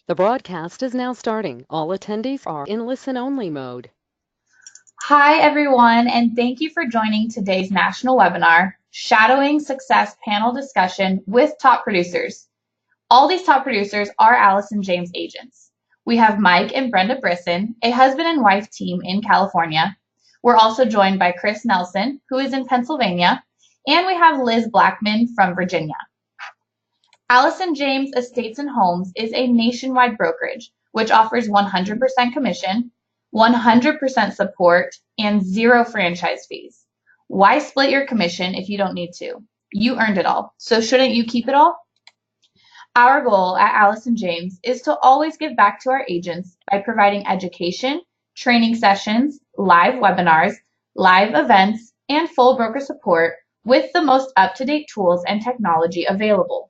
The broadcast is now starting. All attendees are in listen-only mode. Hi, everyone, and thank you for joining today's national webinar, Shadowing Success Panel Discussion with Top Producers. All these top producers are Allison James agents. We have Mike and Brenda Brisson, a husband and wife team in California. We're also joined by Chris Nelson, who is in Pennsylvania, and we have Liz Blackman from Virginia. Allison James Estates and Homes is a nationwide brokerage which offers 100% commission, 100% support, and zero franchise fees. Why split your commission if you don't need to? You earned it all, so shouldn't you keep it all? Our goal at Allison James is to always give back to our agents by providing education, training sessions, live webinars, live events, and full broker support with the most up-to-date tools and technology available.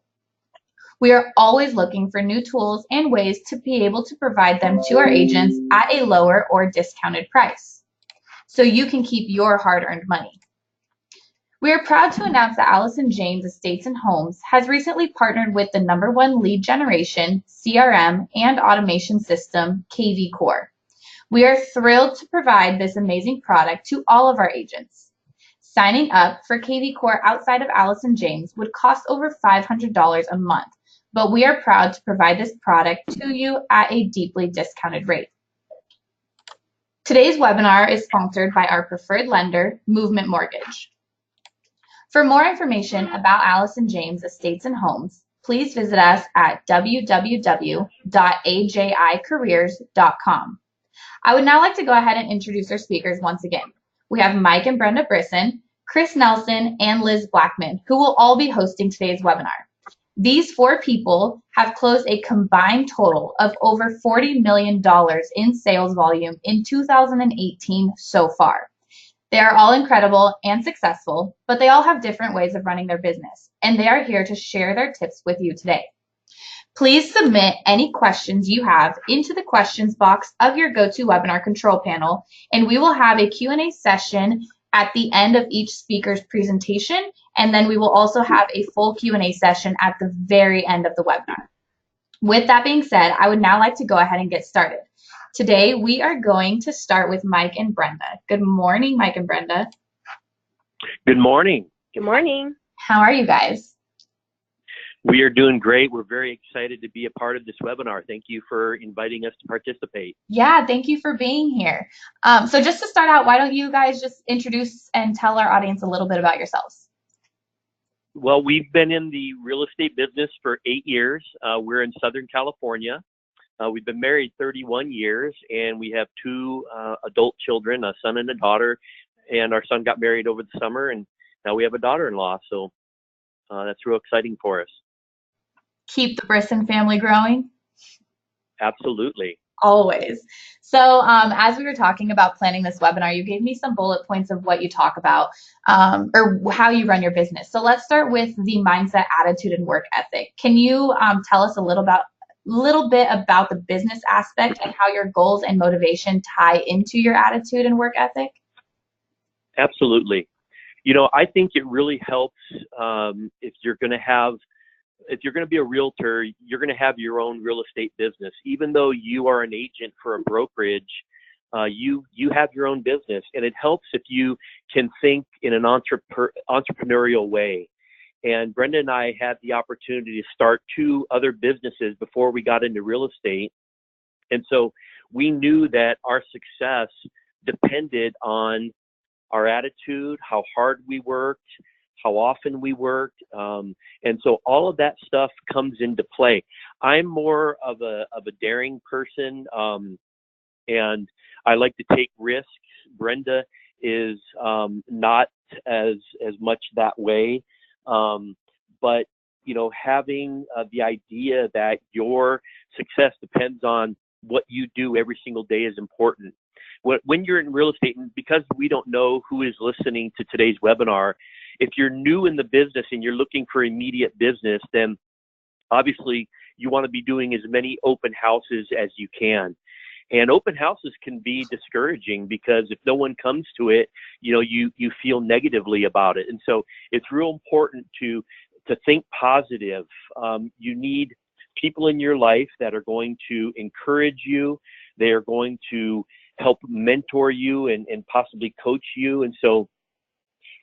We are always looking for new tools and ways to be able to provide them to our agents at a lower or discounted price, so you can keep your hard-earned money. We are proud to announce that Allison James Estates and Homes has recently partnered with the #1 lead generation, CRM, and automation system, KV Core. We are thrilled to provide this amazing product to all of our agents. Signing up for KV Core outside of Allison James would cost over $500 a month, but we are proud to provide this product to you at a deeply discounted rate. Today's webinar is sponsored by our preferred lender, Movement Mortgage. For more information about Allison James Estates and Homes, please visit us at www.ajicareers.com. I would now like to go ahead and introduce our speakers once again. We have Mike and Brenda Brisson, Chris Nelson, and Liz Blackman, who will all be hosting today's webinar. These four people have closed a combined total of over $40 million in sales volume in 2018 so far. They are all incredible and successful, but they all have different ways of running their business, and they are here to share their tips with you today. Please submit any questions you have into the questions box of your GoToWebinar control panel, and we will have a Q&A session at the end of each speaker's presentation, and then we will also have a full Q&A session at the very end of the webinar. With that being said, I would now like to go ahead and get started. Today, we are going to start with Mike and Brenda. Good morning, Mike and Brenda. Good morning. Good morning. How are you guys? We are doing great. We're very excited to be a part of this webinar. Thank you for inviting us to participate. Yeah, thank you for being here. So just to start out, why don't you guys just introduce and tell our audience a little bit about yourselves? Well, we've been in the real estate business for 8 years. We're in Southern California. We've been married 31 years, and we have 2 adult children, a son and a daughter. And our son got married over the summer, and now we have a daughter-in-law. So that's real exciting for us. Keep the Brisson family growing? Absolutely. Always. So as we were talking about planning this webinar, you gave me some bullet points of what you talk about or how you run your business. So let's start with the mindset, attitude, and work ethic. Can you tell us a little bit about the business aspect and how your goals and motivation tie into your attitude and work ethic? Absolutely. You know, I think it really helps if you're going to be a realtor, you're going to have your own real estate business. Even though you are an agent for a brokerage, you have your own business, and it helps if you can think in an entrepreneurial way. And Brenda and I had the opportunity to start 2 other businesses before we got into real estate. And so we knew that our success depended on our attitude, how hard we worked, how often we worked. And so all of that stuff comes into play. I'm more of a daring person, and I like to take risks. Brenda is not as much that way. But, you know, having the idea that your success depends on what you do every single day is important. When you're in real estate, and because we don't know who is listening to today's webinar, if you're new in the business and you're looking for immediate business, then obviously you want to be doing as many open houses as you can. And open houses can be discouraging because if no one comes to it, you know, you feel negatively about it. And so it's real important to think positive. You need people in your life that are going to encourage you. They are going to help mentor you and possibly coach you. And so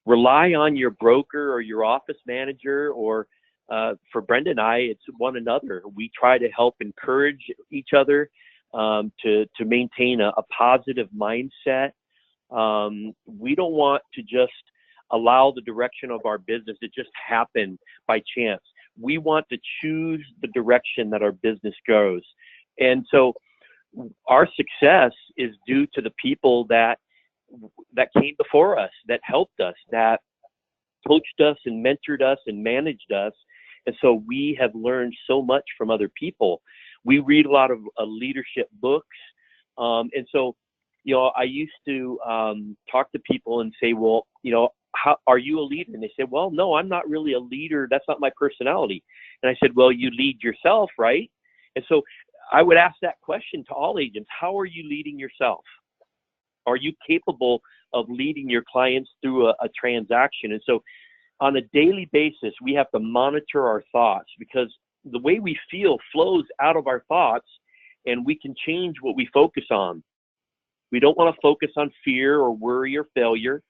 rely on your broker or your office manager, or for Brenda and I, it's one another. We try to help encourage each other to maintain a positive mindset. We don't want to just allow the direction of our business to just happen by chance. We want to choose the direction that our business goes. And so our success is due to the people that came before us, that helped us, that coached us and mentored us and managed us. And so we have learned so much from other people. We read a lot of leadership books. And so, I used to talk to people and say, well, how are you a leader? And they said, well, no, I'm not really a leader. That's not my personality. And I said, well, you lead yourself, right? And so I would ask that question to all agents. How are you leading yourself? Are you capable of leading your clients through a transaction? And so on a daily basis, we have to monitor our thoughts, because the way we feel flows out of our thoughts, and we can change what we focus on. We don't want to focus on fear or worry or failure,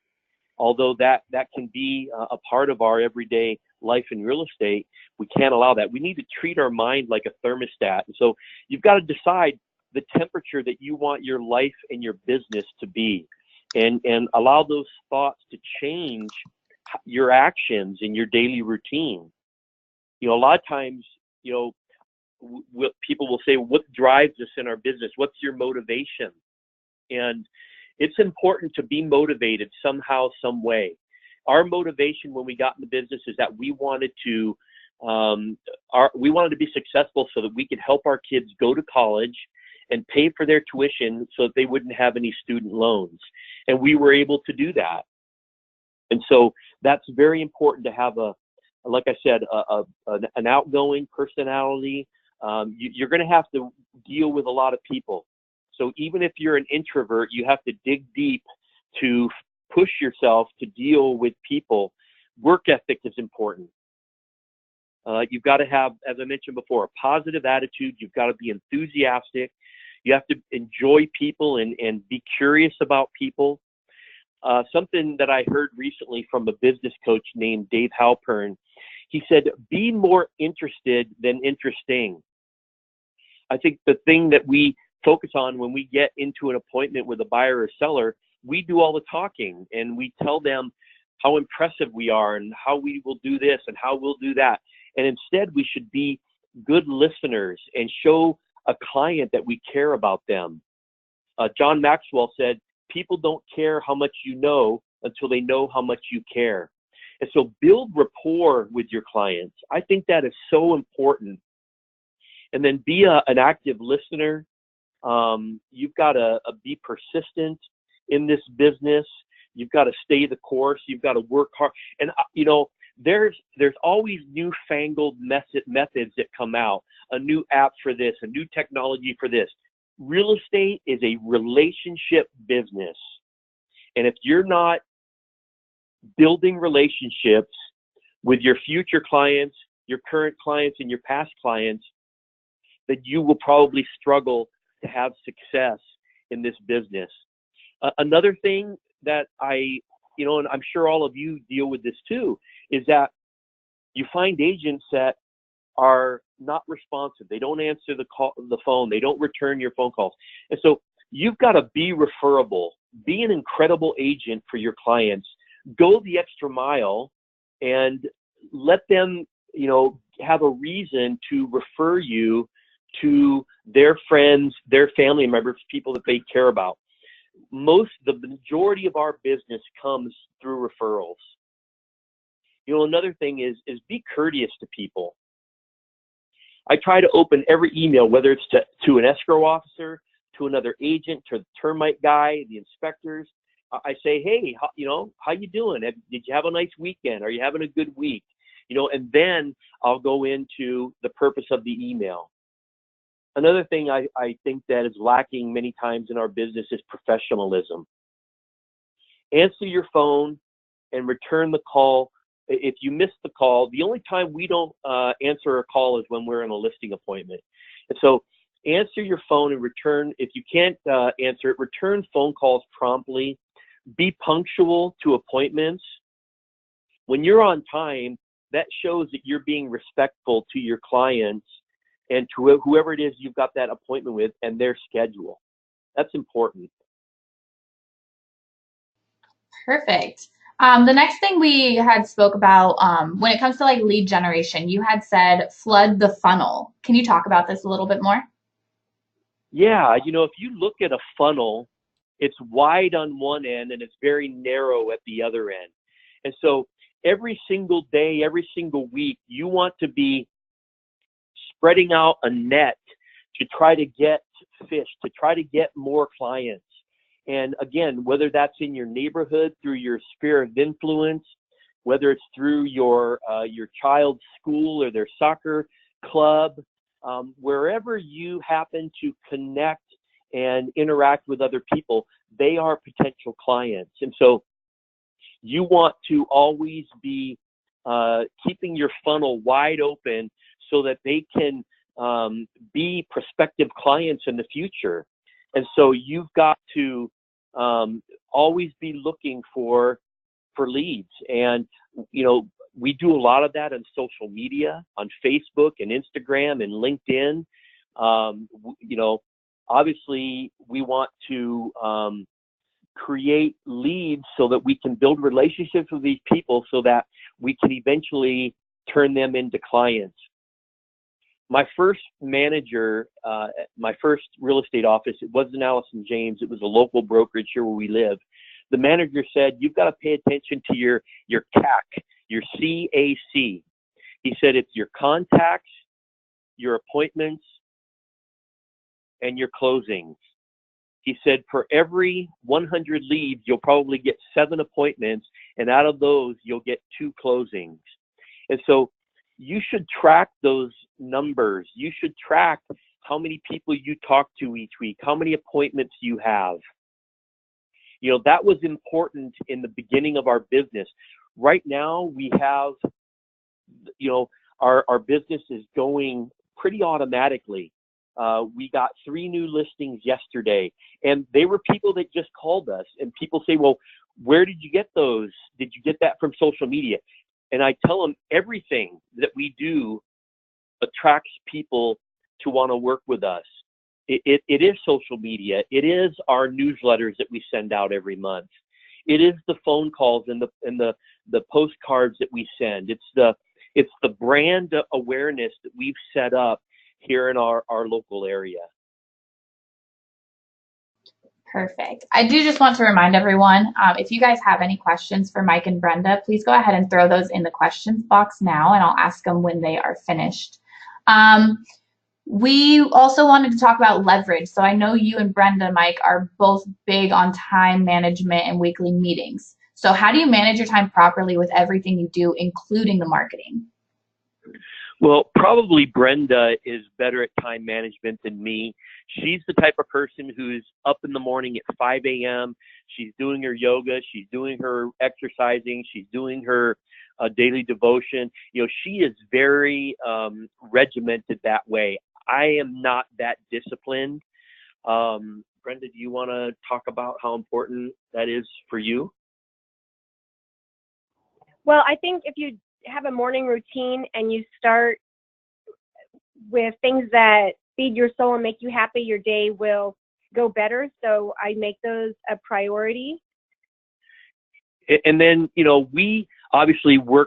although that can be a part of our everyday life in real estate. We can't allow that. We need to treat our mind like a thermostat. And so you've got to decide the temperature that you want your life and your business to be, and allow those thoughts to change your actions in your daily routine. A lot of times, people will say, what drives us in our business? What's your motivation? And it's important to be motivated somehow, some way. Our motivation when we got in the business is that we wanted to be successful so that we could help our kids go to college and pay for their tuition so that they wouldn't have any student loans. And we were able to do that. And so that's very important to have like I said, an outgoing personality. You're going to have to deal with a lot of people. So even if you're an introvert, you have to dig deep to push yourself to deal with people. Work ethic is important. You've got to have, as I mentioned before, a positive attitude. You've got to be enthusiastic. You have to enjoy people and be curious about people. Something that I heard recently from a business coach named Dave Halpern, he said, be more interested than interesting. I think the thing that we focus on when we get into an appointment with a buyer or seller, we do all the talking, and we tell them how impressive we are and how we will do this and how we'll do that. And instead, we should be good listeners and show a client that we care about them. John Maxwell said, people don't care how much you know until they know how much you care. And so build rapport with your clients. I think that is so important. And then be an active listener. You've got to be persistent in this business. You've got to stay the course. You've got to work hard. And, there's always newfangled methods that come out, a new app for this, a new technology for this. Real estate is a relationship business. And if you're not building relationships with your future clients, your current clients, and your past clients, then you will probably struggle to have success in this business. Another thing that and I'm sure all of you deal with this too, is that you find agents that are not responsive. They don't answer the phone. They don't return your phone calls. And so you've got to be referable. Be an incredible agent for your clients. Go the extra mile and let them, have a reason to refer you to their friends, their family members, people that they care about. The majority of our business comes through referrals. Another thing is be courteous to people. I try to open every email, whether it's to an escrow officer, to another agent, to the termite guy, the inspectors. I say, hey, how you doing? Did you have a nice weekend? Are you having a good week? And then I'll go into the purpose of the email. Another thing I think that is lacking many times in our business is professionalism. Answer your phone and return the call if you miss the call, the only time we don't answer a call is when we're in a listing appointment. And so answer your phone and return, if you can't answer it, return phone calls promptly. Be punctual to appointments. When you're on time, that shows that you're being respectful to your clients and to whoever it is you've got that appointment with and their schedule. That's important. Perfect. The next thing we had spoke about when it comes to like lead generation, you had said flood the funnel. Can you talk about this a little bit more? Yeah, if you look at a funnel, it's wide on one end and it's very narrow at the other end. And so every single day, every single week, you want to be spreading out a net to try to get fish, to try to get more clients. And again, whether that's in your neighborhood, through your sphere of influence, whether it's through your child's school or their soccer club, wherever you happen to connect and interact with other people, they are potential clients. And so you want to always be keeping your funnel wide open so that they can be prospective clients in the future. And so you've got to always be looking for leads. And, we do a lot of that on social media, on Facebook and Instagram and LinkedIn. Obviously we want to create leads so that we can build relationships with these people so that we can eventually turn them into clients. My first manager, my first real estate office, it wasn't Allison James, it was a local brokerage here where we live. The manager said, you've got to pay attention to your CAC, your CAC. He said, it's your contacts, your appointments, and your closings. He said, for every 100 leads, you'll probably get 7 appointments, and out of those, you'll get 2 closings. And so you should track those numbers. You should track how many people you talk to each week, how many appointments you have. That was important in the beginning of our business. Right now, we have, our business is going pretty automatically. We got 3 new listings yesterday, and they were people that just called us. And people say, well, where did you get those? Did you get that from social media? And I tell them everything that we do attracts people to want to work with us. It is social media. It is our newsletters that we send out every month. It is the phone calls and the postcards that we send. It's the brand awareness that we've set up here in our local area. Perfect. I do just want to remind everyone, if you guys have any questions for Mike and Brenda, please go ahead and throw those in the questions box now, and I'll ask them when they are finished. We also wanted to talk about leverage. So I know you and Brenda, Mike, are both big on time management and weekly meetings. So how do you manage your time properly with everything you do, including the marketing? Well, probably Brenda is better at time management than me. She's the type of person who's up in the morning at 5 a.m. She's doing her yoga. She's doing her exercising. She's doing her daily devotion. She is very regimented that way. I am not that disciplined. Brenda, do you want to talk about how important that is for you? Well, I think if you have a morning routine and you start with things that feed your soul and make you happy, your day will go better. So I make those a priority. And then, we obviously we're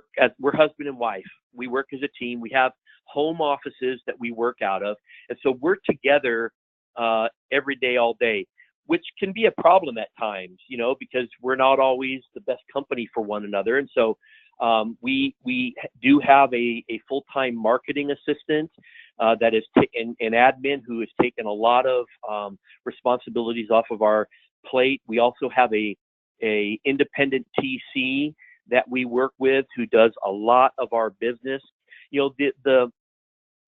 husband and wife. We work as a team. We have home offices that we work out of. And so we're together every day, all day, which can be a problem at times, because we're not always the best company for one another. And so we do have a full-time marketing assistant that is an admin who has taken a lot of responsibilities off of our plate. We also have a independent TC that we work with who does a lot of our business.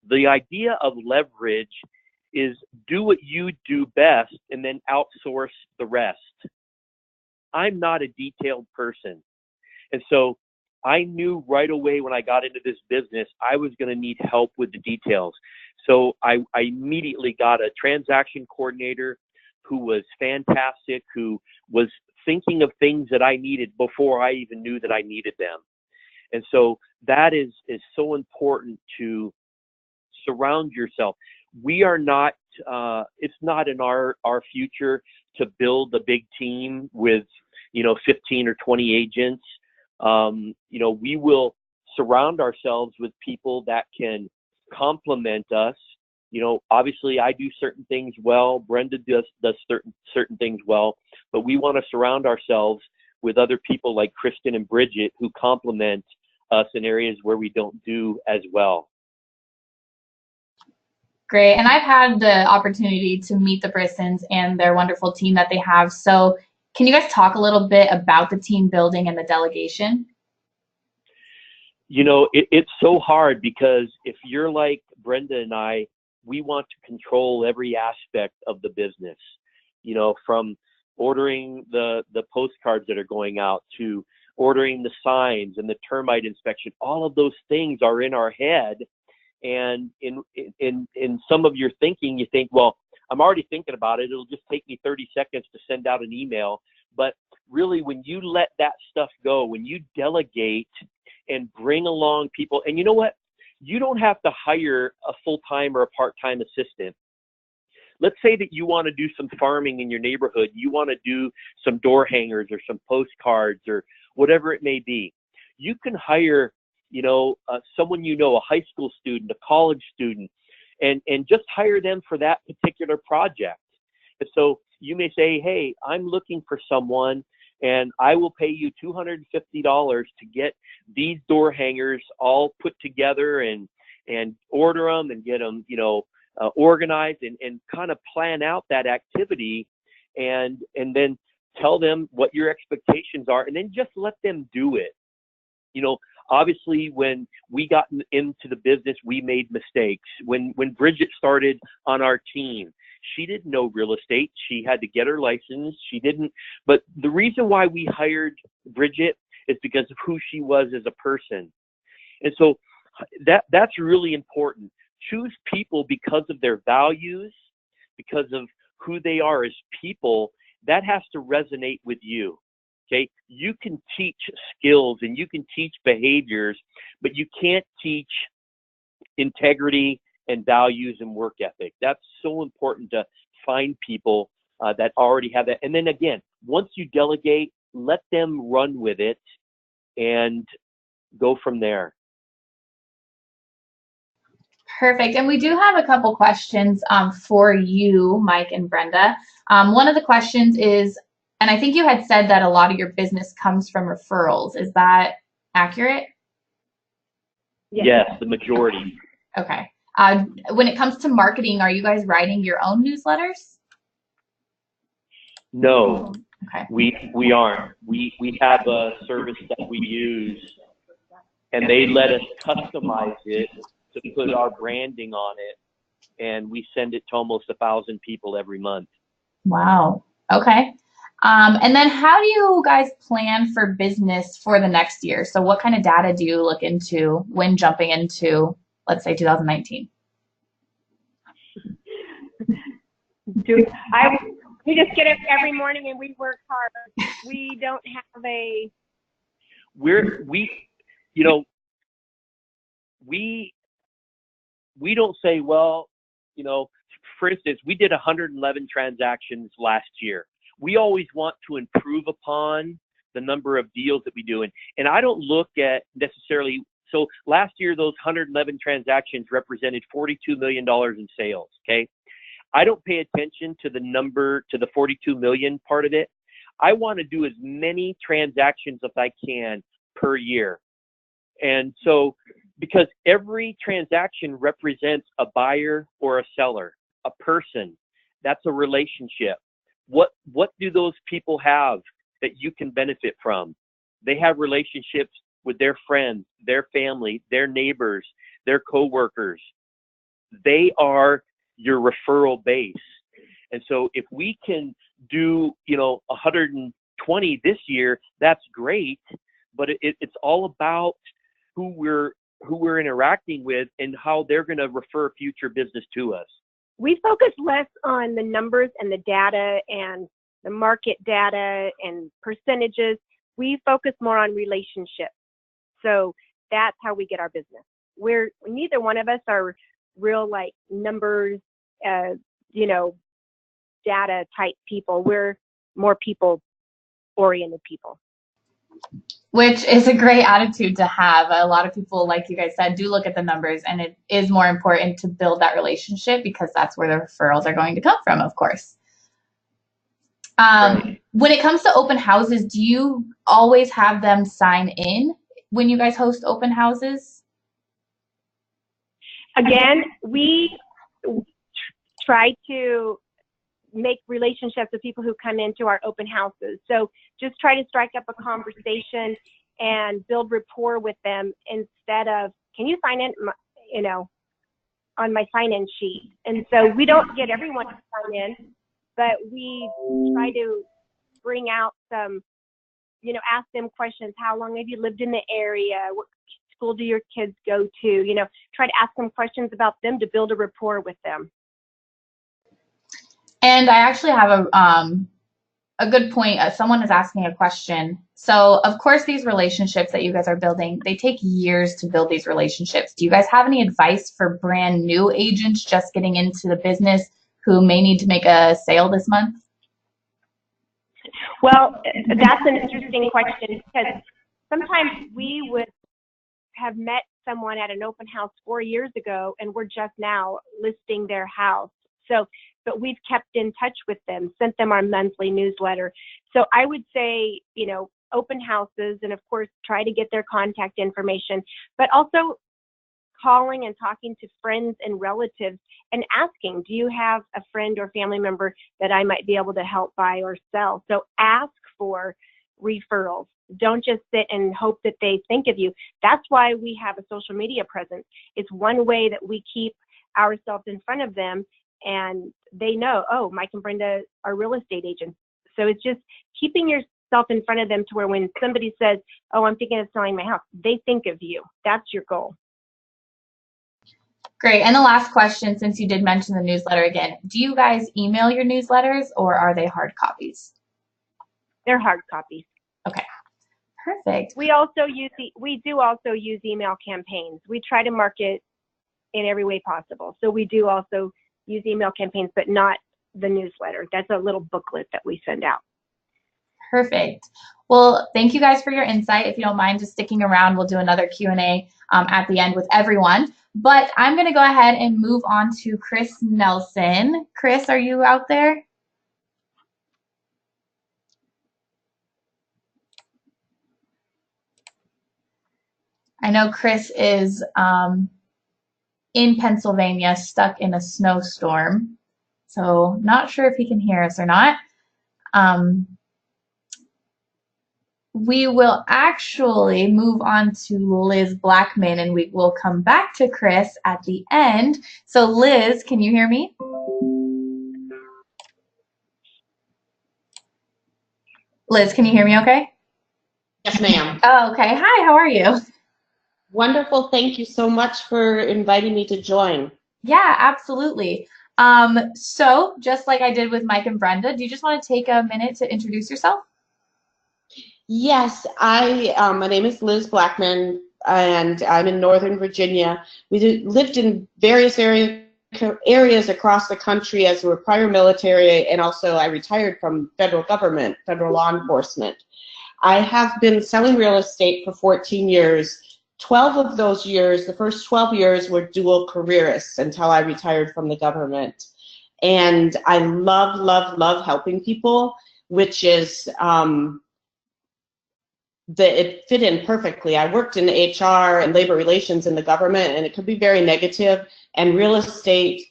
The idea of leverage is do what you do best and then outsource the rest. I'm not a detailed person. And so I knew right away when I got into this business, I was going to need help with the details. So I immediately got a transaction coordinator who was fantastic, who was thinking of things that I needed before I even knew that I needed them. And so that is so important, to surround yourself. We are not, it's not in our future to build a big team with, 15 or 20 agents. We will surround ourselves with people that can complement us. Obviously I do certain things well, Brenda does certain things well, but we want to surround ourselves with other people like Kristen and Bridget who complement us in areas where we don't do as well. Great. And I've had the opportunity to meet the Brissons and their wonderful team that they have. So can you guys talk a little bit about the team building and the delegation? It's so hard, because if you're like Brenda and I, we want to control every aspect of the business, from ordering the postcards that are going out to ordering the signs and the termite inspection. All of those things are in our head. And in some of your thinking, you think, well, I'm already thinking about it. It'll just take me 30 seconds to send out an email. But really, when you let that stuff go, when you delegate and bring along people, and you know what? You don't have to hire a full-time or a part-time assistant. Let's say that you want to do some farming in your neighborhood. You want to do some door hangers or some postcards or whatever it may be. You can hire, someone, a high school student, a college student, and just hire them for that particular project. And so you may say, hey, I'm looking for someone, and I will pay you $250 to get these door hangers all put together and order them and get them, organized and kind of plan out that activity, and then tell them what your expectations are, and then just let them do it. Obviously, when we got into the business, we made mistakes. When Bridget started on our team, she didn't know real estate. She had to get her license. She didn't. But the reason why we hired Bridget is because of who she was as a person. And so that's really important. Choose people because of their values, because of who they are as people. That has to resonate with you. Okay, you can teach skills and you can teach behaviors, but you can't teach integrity and values and work ethic. That's so important, to find people that already have that. And then again, once you delegate, let them run with it and go from there. Perfect. And we do have a couple questions for you, Mike and Brenda. One of the questions is, and I think you had said that a lot of your business comes from referrals. Is that accurate? Yes, the majority. Okay. When it comes to marketing, are you guys writing your own newsletters? No, okay. we aren't. We have a service that we use, and they let us customize it to put our branding on it, and we send it to almost 1,000 people every month. Wow. Okay. And then how do you guys plan for business for the next year? So what kind of data do you look into when jumping into, let's say, 2019? We just get up every morning and we work hard. We don't have a... We don't say, well, for instance, we did 111 transactions last year. We always want to improve upon the number of deals that we do. And I don't look at necessarily, so last year, those 111 transactions represented $42 million in sales, okay? I don't pay attention to the number, to the 42 million part of it. I want to do as many transactions as I can per year. And so, because every transaction represents a buyer or a seller, a person, that's a relationship. What do those people have that you can benefit from? They have relationships with their friends, their family, their neighbors, their coworkers. They are your referral base. And so if we can do, 120 this year, that's great. but it's all about who we're interacting with and how they're going to refer future business to us. We focus less on the numbers and the data and the market data and percentages. We focus more on relationships. So that's how we get our business. Neither one of us are real like numbers, data type people. We're more people oriented people. Which is a great attitude to have. A lot of people, like you guys said, do look at the numbers, and it is more important to build that relationship because that's where the referrals are going to come from, of course. Right. When it comes to open houses, do you always have them sign in when you guys host open houses? Again, we try to make relationships with people who come into our open houses. So just try to strike up a conversation and build rapport with them instead of, can you sign in, on my sign-in sheet? And so we don't get everyone to sign in, but we try to bring out some, ask them questions. How long have you lived in the area? What school do your kids go to? Try to ask them questions about them to build a rapport with them. And I actually have a good point. Someone is asking a question. So, of course, these relationships that you guys are building, they take years to build these relationships. Do you guys have any advice for brand new agents just getting into the business who may need to make a sale this month? Well, that's an interesting question because sometimes we would have met someone at an open house 4 years ago and we're just now listing their house. But we've kept in touch with them, sent them our monthly newsletter. So I would say, open houses, and of course, try to get their contact information, but also calling and talking to friends and relatives and asking, do you have a friend or family member that I might be able to help buy or sell? So ask for referrals. Don't just sit and hope that they think of you. That's why we have a social media presence. It's one way that we keep ourselves in front of them and they know, oh, Mike and Brenda are real estate agents. So it's just keeping yourself in front of them to where when somebody says, oh, I'm thinking of selling my house, they think of you. That's your goal. Great. And the last question, since you did mention the newsletter again, do you guys email your newsletters or are they hard copies? They're hard copies. Okay. Perfect. We do also use email campaigns. We try to market in every way possible. So we do also use email campaigns, but not the newsletter. That's a little booklet that we send out. Perfect. Well, thank you guys for your insight. If you don't mind just sticking around, we'll do another Q&A at the end with everyone. But I'm going to go ahead and move on to Chris Nelson. Chris, are you out there? I know Chris is in Pennsylvania, stuck in a snowstorm. So not sure if he can hear us or not. We will actually move on to Liz Blackman and we will come back to Chris at the end. So Liz, can you hear me? Liz, can you hear me okay? Yes, ma'am. Oh, okay. Hi, how are you? Wonderful. Thank you so much for inviting me to join. Yeah, absolutely. So just like I did with Mike and Brenda, do you just want to take a minute to introduce yourself? Yes, my name is Liz Blackman, and I'm in Northern Virginia. We lived in various areas across the country as we were prior military, and also I retired from federal government, federal law enforcement. I have been selling real estate for 14 years. 12 of those years, the first 12 years were dual careerists until I retired from the government. And I love, love, love helping people, which is, it fit in perfectly. I worked in HR and labor relations in the government, and it could be very negative, and real estate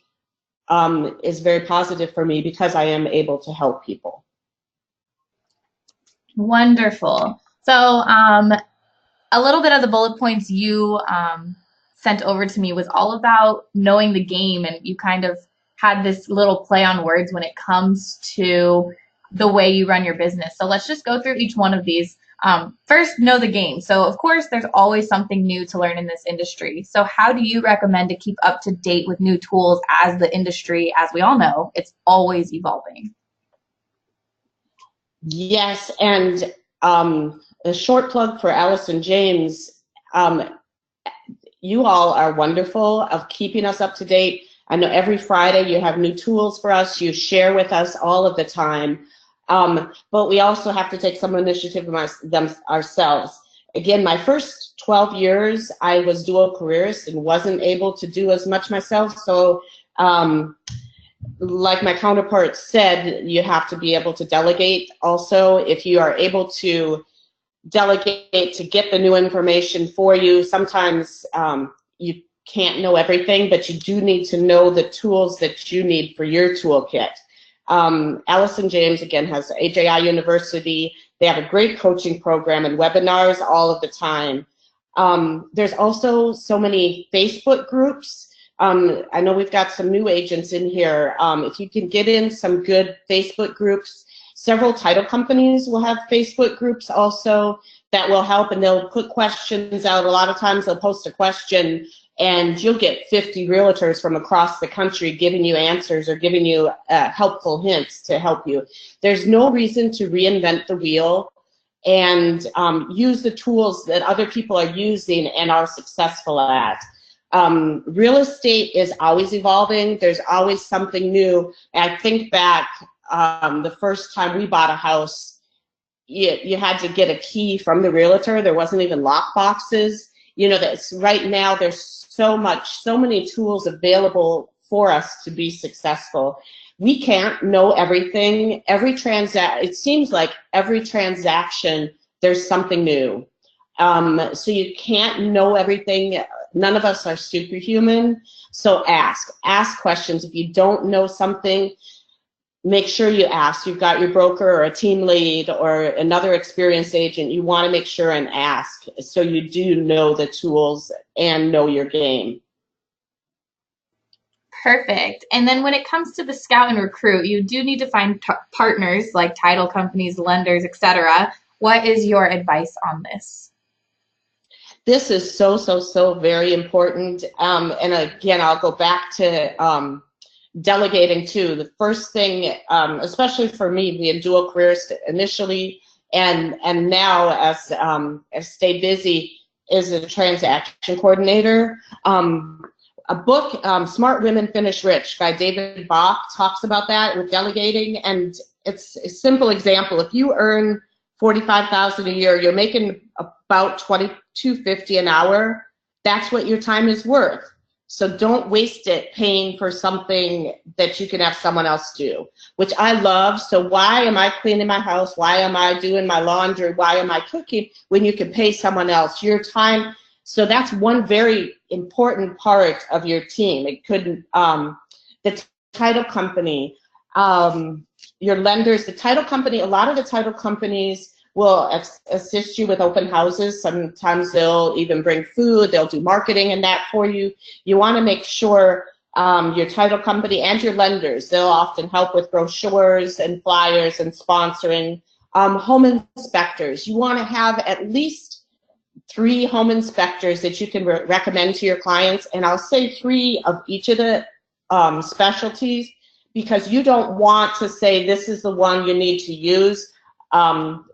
is very positive for me because I am able to help people. Wonderful. So a little bit of the bullet points you sent over to me was all about knowing the game, and you kind of had this little play on words when it comes to the way you run your business. So let's just go through each one of these. First, know the game. So of course, there's always something new to learn in this industry. So how do you recommend to keep up to date with new tools as the industry, as we all know, it's always evolving? Yes, and a short plug for Allison James. You all are wonderful of keeping us up to date. I know every Friday you have new tools for us. You share with us all of the time. But we also have to take some initiative ourselves. Again, my first 12 years, I was dual careerist and wasn't able to do as much myself. So like my counterpart said, you have to be able to delegate also. If you are able to delegate to get the new information for you, sometimes you can't know everything, but you do need to know the tools that you need for your toolkit. Allison James, again, has AJI University. They have a great coaching program and webinars all of the time. There's also so many Facebook groups. I know we've got some new agents in here. If you can get in some good Facebook groups, several title companies will have Facebook groups also that will help, and they'll put questions out. A lot of times they'll post a question and you'll get 50 realtors from across the country giving you answers or giving you helpful hints to help you. There's no reason to reinvent the wheel, and use the tools that other people are using and are successful at. Real estate is always evolving. There's always something new. And I think back the first time we bought a house, you had to get a key from the realtor. There wasn't even lock boxes. You know, that's right now there's so many tools available for us to be successful. We can't know everything. It seems like every transaction there's something new. So you can't know everything. None of us are superhuman. So ask questions. If you don't know something, make sure you ask. You've got your broker or a team lead or another experienced agent. You want to make sure and ask so you do know the tools and know your game. Perfect. And then when it comes to the scout and recruit, you do need to find partners like title companies, lenders, etc. What is your advice on this? This is so very important. And again, I'll go back to delegating too. The first thing, especially for me, being dual careerist initially, and now as stay busy, is a transaction coordinator. A book, Smart Women Finish Rich by David Bach, talks about that with delegating, and it's a simple example. If you earn $45,000 a year, you're making about $22.50 an hour. That's what your time is worth. So don't waste it paying for something that you can have someone else do, which I love. So why am I cleaning my house? Why am I doing my laundry? Why am I cooking when you can pay someone else your time? So that's one very important part of your team. It could, the title company, your lenders, the title company, a lot of the title companies will assist you with open houses. Sometimes they'll even bring food, they'll do marketing and that for you. You want to make sure your title company and your lenders, they'll often help with brochures and flyers and sponsoring. Home inspectors, you want to have at least 3 home inspectors that you can recommend to your clients, and I'll say 3 of each of the specialties, because you don't want to say this is the one you need to use.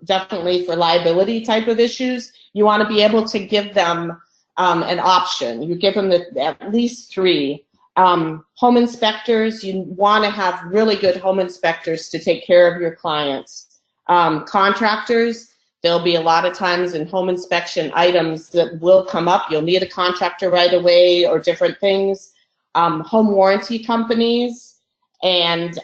Definitely for liability type of issues, you want to be able to give them an option. You give them at least 3. Home inspectors, you want to have really good home inspectors to take care of your clients. Contractors, there'll be a lot of times in home inspection items that will come up. You'll need a contractor right away or different things. Home warranty companies, and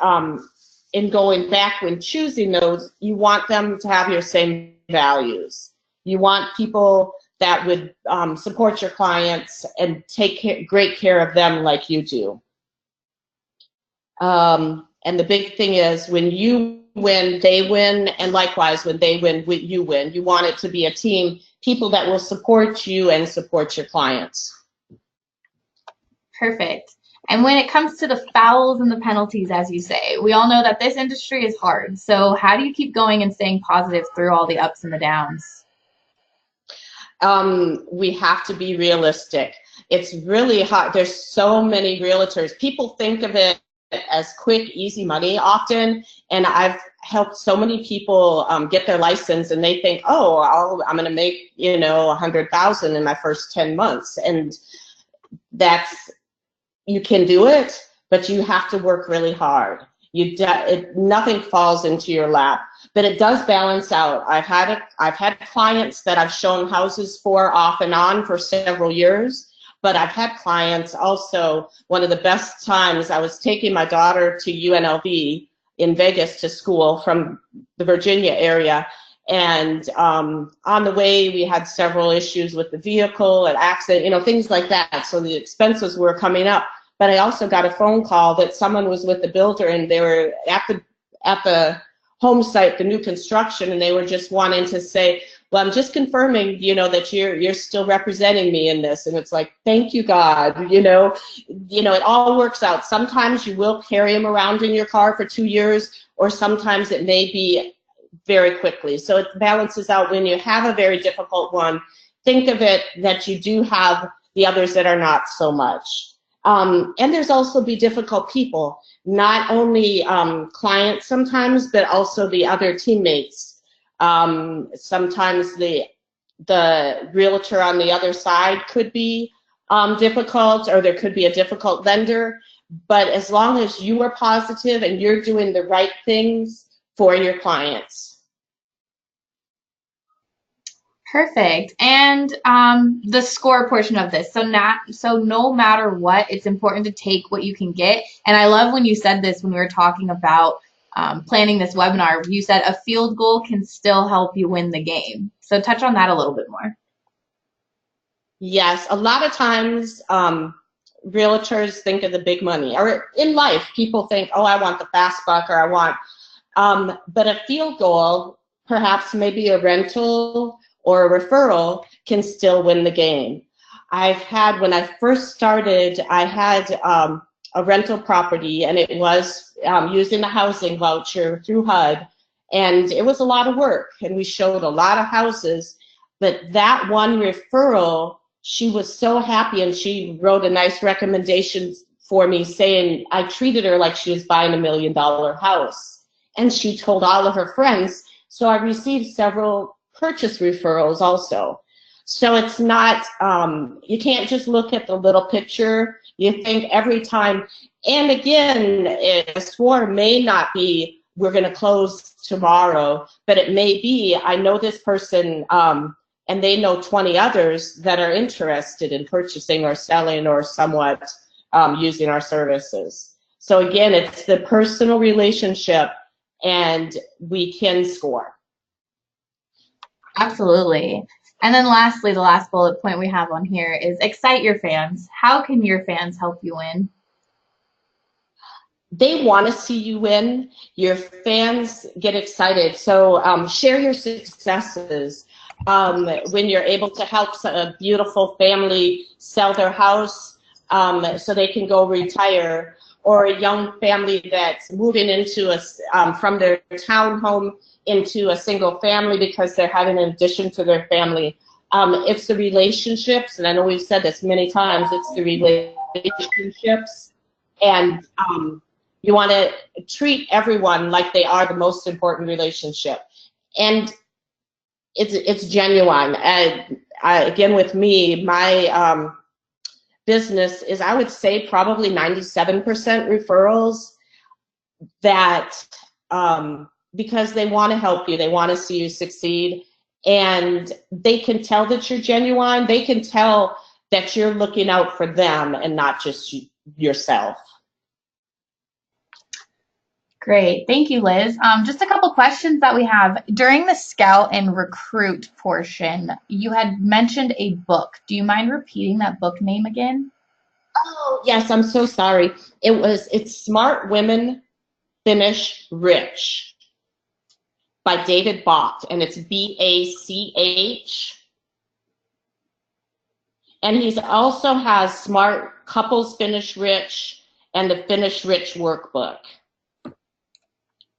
in going back when choosing those, you want them to have your same values. You want people that would support your clients and take great care of them like you do. And the big thing is when you win, they win, and likewise when they win, you win. You want it to be a team, people that will support you and support your clients. Perfect. And when it comes to the fouls and the penalties, as you say, we all know that this industry is hard. So how do you keep going and staying positive through all the ups and the downs? We have to be realistic. It's really hard. There's so many realtors. People think of it as quick, easy money often, and I've helped so many people get their license, and they think, oh, I'm going to make, you know, 100,000 in my first 10 months, and that's, you can do it, but you have to work really hard. Nothing falls into your lap, but it does balance out. I've had clients that I've shown houses for off and on for several years, but I've had clients also, one of the best times, I was taking my daughter to UNLV in Vegas to school from the Virginia area, and on the way we had several issues with the vehicle, an accident, you know, things like that, so the expenses were coming up. But I also got a phone call that someone was with the builder and they were at the home site, the new construction, and they were just wanting to say, well, I'm just confirming, you know, that you're still representing me in this. And it's like, thank you, God, you know, it all works out. Sometimes you will carry them around in your car for 2 years, or sometimes it may be very quickly. So it balances out. When you have a very difficult one, think of it that you do have the others that are not so much. And there's also be difficult people, not only clients sometimes, but also the other teammates. Sometimes the realtor on the other side could be difficult, or there could be a difficult lender. But as long as you are positive and you're doing the right things for your clients. Perfect. And the score portion of this. So no matter what, it's important to take what you can get. And I love when you said this when we were talking about planning this webinar. You said a field goal can still help you win the game. So touch on that a little bit more. Yes, a lot of times realtors think of the big money, or in life people think, oh, I want the fast buck, or I want, but a field goal, perhaps maybe a rental or a referral, can still win the game. When I first started, I had a rental property, and it was using the housing voucher through HUD, and it was a lot of work, and we showed a lot of houses, but that one referral, she was so happy, and she wrote a nice recommendation for me saying I treated her like she was buying $1 million house, and she told all of her friends, so I received several purchase referrals also. So it's not, you can't just look at the little picture. You think every time, and again, a score may not be, we're going to close tomorrow, but it may be, I know this person, and they know 20 others that are interested in purchasing or selling or somewhat using our services. So again, it's the personal relationship, and we can score. Absolutely. And then lastly, the last bullet point we have on here is excite your fans. How can your fans help you win? They want to see you win. Your fans get excited. So share your successes. When you're able to help a beautiful family sell their house so they can go retire, or a young family that's moving into from their townhome into a single family because they're having an addition to their family. It's the relationships, and I know we've said this many times, it's the relationships, and you want to treat everyone like they are the most important relationship. And it's genuine. Again, with me, my business is, I would say, probably 97% referrals, that because they want to help you, they want to see you succeed, and they can tell that you're genuine. They can tell that you're looking out for them and not just yourself. Great. Thank you, Liz. Just a couple questions that we have. During the scout and recruit portion, you had mentioned a book. Do you mind repeating that book name again? Oh, yes, I'm so sorry. It's Smart Women Finish Rich by David Bach, and it's B-A-C-H. And he also has Smart Couples Finish Rich, and the Finish Rich workbook.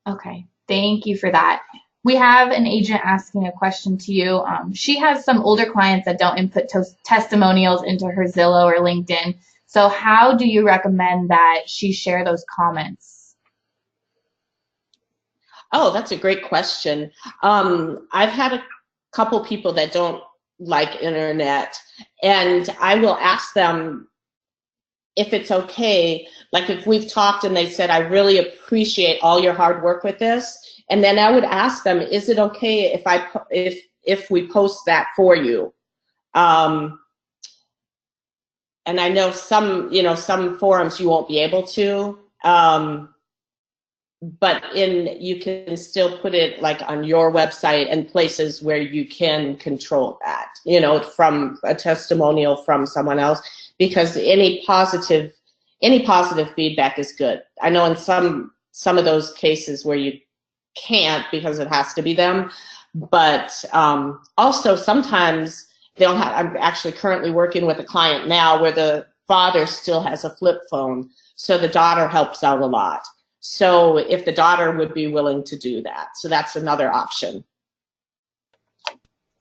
Okay, thank you for that. We have an agent asking a question to you. She has some older clients that don't input testimonials into her Zillow or LinkedIn. So how do you recommend that she share those comments? Oh, that's a great question. I've had a couple people that don't like internet, and I will ask them if it's okay, like if we've talked and they said, I really appreciate all your hard work with this, and then I would ask them, is it okay if we post that for you? And I know some forums you won't be able to, but you can still put it like on your website and places where you can control that, from a testimonial from someone else, because any positive feedback is good. I know in some of those cases where you can't because it has to be them, but also sometimes they'll have. I'm actually currently working with a client now where the father still has a flip phone, so the daughter helps out a lot. So if the daughter would be willing to do that, so that's another option.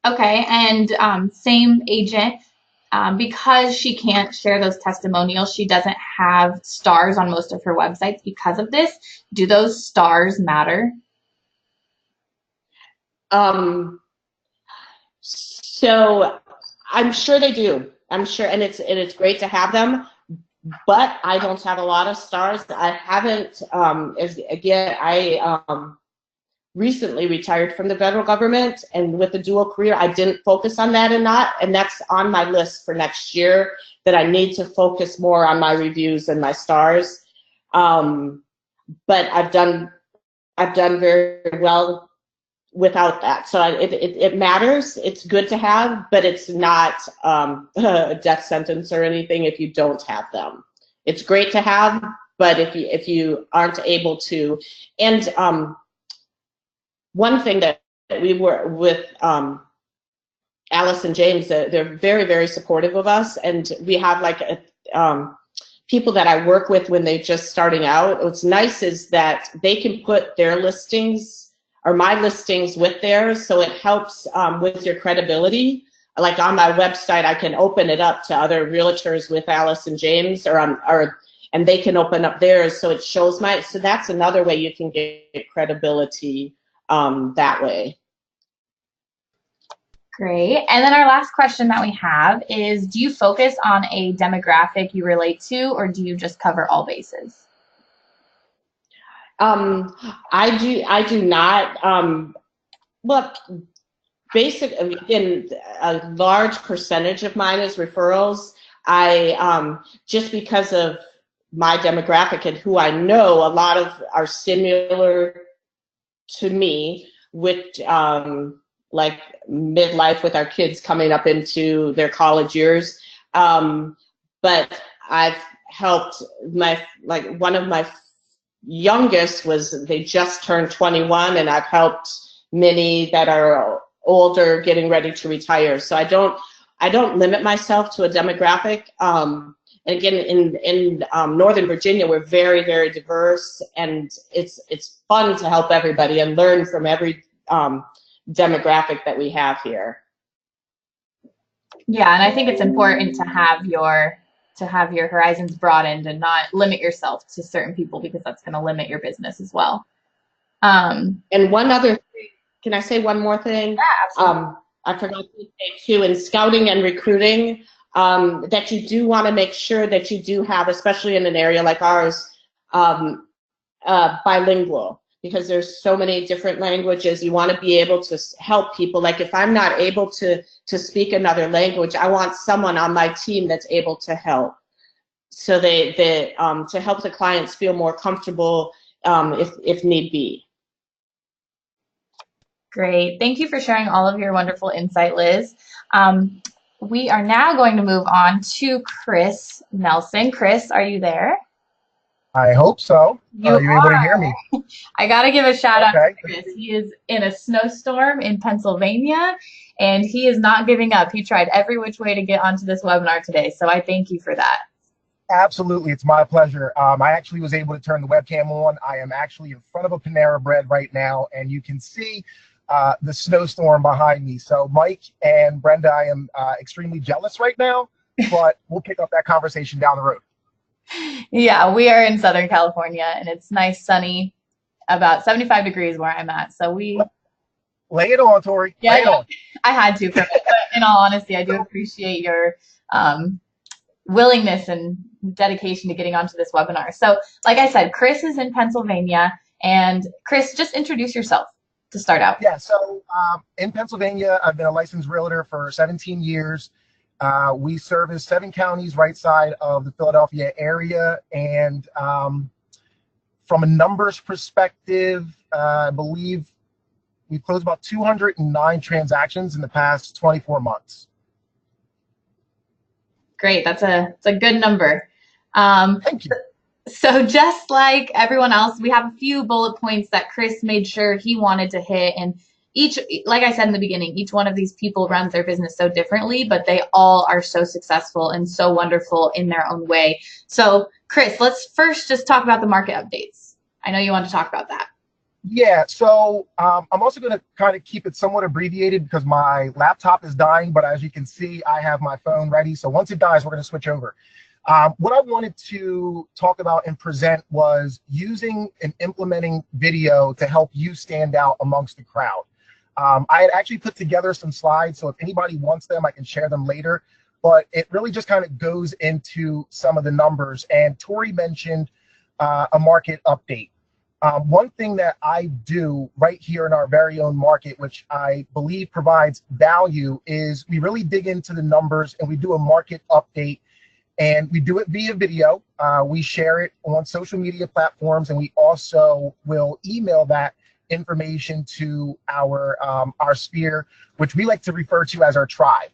Okay, and same agent, because she can't share those testimonials, she doesn't have stars on most of her websites because of this. Do those stars matter? So I'm sure they do. I'm sure, and it's great to have them. But I don't have a lot of stars. I haven't. I recently retired from the federal government, and with a dual career, I didn't focus on that and that's on my list for next year, that I need to focus more on my reviews and my stars. But I've done very well without that. So it matters. It's good to have, but it's not a death sentence or anything if you don't have them. It's great to have, but if you aren't able to, and one thing that we were with Allison James, they're very, very supportive of us, and we have like people that I work with when they're just starting out. What's nice is that they can put their listings or my listings with theirs, so it helps with your credibility. Like on my website, I can open it up to other realtors with Allison James, and they can open up theirs, so it shows so that's another way you can get credibility that way. Great. And then our last question that we have is, do you focus on a demographic you relate to, or do you just cover all bases? I do not. Well, basically, in a large percentage of mine is referrals. I just because of my demographic and who I know, a lot of are similar to me, with like midlife with our kids coming up into their college years. But I've helped one of my youngest they just turned 21, and I've helped many that are older getting ready to retire. So I don't limit myself to a demographic. And again, in Northern Virginia, we're very, very diverse, and it's fun to help everybody and learn from every demographic that we have here. Yeah, and I think it's important to have your horizons broadened and not limit yourself to certain people, because that's going to limit your business as well. And one other thing, can I say one more thing? Yeah, absolutely. I forgot to say too, in scouting and recruiting, that you do want to make sure that you do have, especially in an area like ours, bilingual, because there's so many different languages. You want to be able to help people. Like if I'm not able to speak another language, I want someone on my team that's able to help. So to help the clients feel more comfortable if need be. Great. Thank you for sharing all of your wonderful insight, Liz. We are now going to move on to Chris Nelson. Chris, are you there? I hope so. Are you able to hear me? I got to give a shout out Okay. to Chris. He is in a snowstorm in Pennsylvania, and he is not giving up. He tried every which way to get onto this webinar today, so I thank you for that. Absolutely, it's my pleasure. I actually was able to turn the webcam on. I am actually in front of a Panera Bread right now, and you can see the snowstorm behind me. So Mike and Brenda, I am extremely jealous right now, but we'll pick up that conversation down the road. Yeah, we are in Southern California, and it's nice, sunny, about 75 degrees where I'm at. So we lay it on, Tori. Yeah, lay it on. I had to for a bit, but in all honesty, I do appreciate your willingness and dedication to getting onto this webinar. So, like I said, Chris is in Pennsylvania, and Chris, just introduce yourself to start out. Yeah, so in Pennsylvania, I've been a licensed realtor for 17 years. We service 7 counties right side of the Philadelphia area, and from a numbers perspective, I believe we've closed about 209 transactions in the past 24 months. Great, that's a good number. Thank you. So just like everyone else, we have a few bullet points that Chris made sure he wanted to hit. And each, like I said in the beginning, each one of these people runs their business so differently, but they all are so successful and so wonderful in their own way. So Chris, let's first just talk about the market updates. I know you want to talk about that. Yeah, so I'm also going to kind of keep it somewhat abbreviated because my laptop is dying, but as you can see, I have my phone ready. So once it dies, we're going to switch over. What I wanted to talk about and present was using and implementing video to help you stand out amongst the crowd. I had actually put together some slides, so if anybody wants them, I can share them later. But it really just kind of goes into some of the numbers. And Tori mentioned a market update. One thing that I do right here in our very own market, which I believe provides value, is we really dig into the numbers and we do a market update. And we do it via video. We share it on social media platforms, and we also will email that information to our sphere, which we like to refer to as our tribe.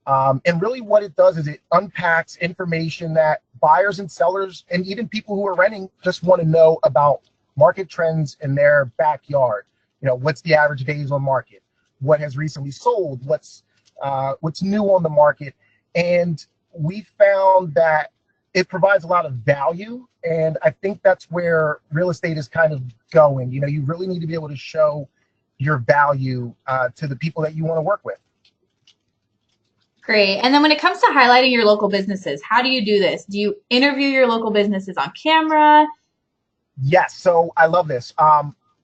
And really what it does is it unpacks information that buyers and sellers and even people who are renting just want to know about market trends in their backyard. You know, what's the average days on market? What has recently sold? What's new on the market? And we found that it provides a lot of value, and I think that's where real estate is kind of going. You know, you really need to be able to show your value to the people that you want to work with. Great. And then when it comes to highlighting your local businesses, how do you do this? Do you interview your local businesses on camera? Yes, so I love this.